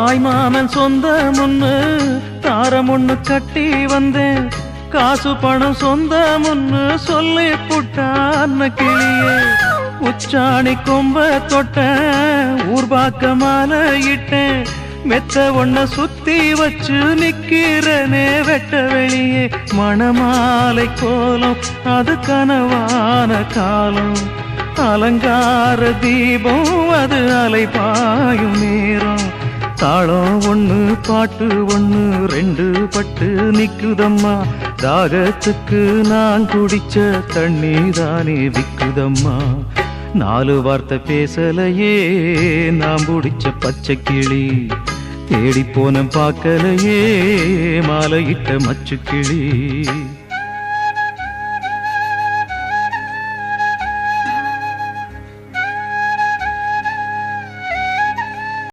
தாய் மாமன் சொந்த முன்னு தாரம் ஒண்ணு கட்டி வந்தேன். காசு பணம் சொந்த முன்னு சொல்லி புட்டான் கிளியே. உச்சாணி கொம்ப தொட்டேன், ஊர்பாக்க மாலை இட்டேன். மெத்த ஒன்ன சுத்தி வச்சு நிக்கிறனே வெட்ட வெளியே. மணமாலை கோலம் அது கனவான காலம். அலங்கார தீபம் அது அலைபாயும் நேரம். தாளம் ஒண்ணு பாட்டு ஒண்ணு ரெண்டு பட்டு நிக்குதம்மா. தாகத்துக்கு நான் குடிச்ச தண்ணி தானே விக்குதம்மா. நாலு வார்த்தை பேசலையே நான் பிடிச்ச பச்சை கிளி. தேடி போன பார்க்கலையே மாலையிட்ட மச்சு கிளி.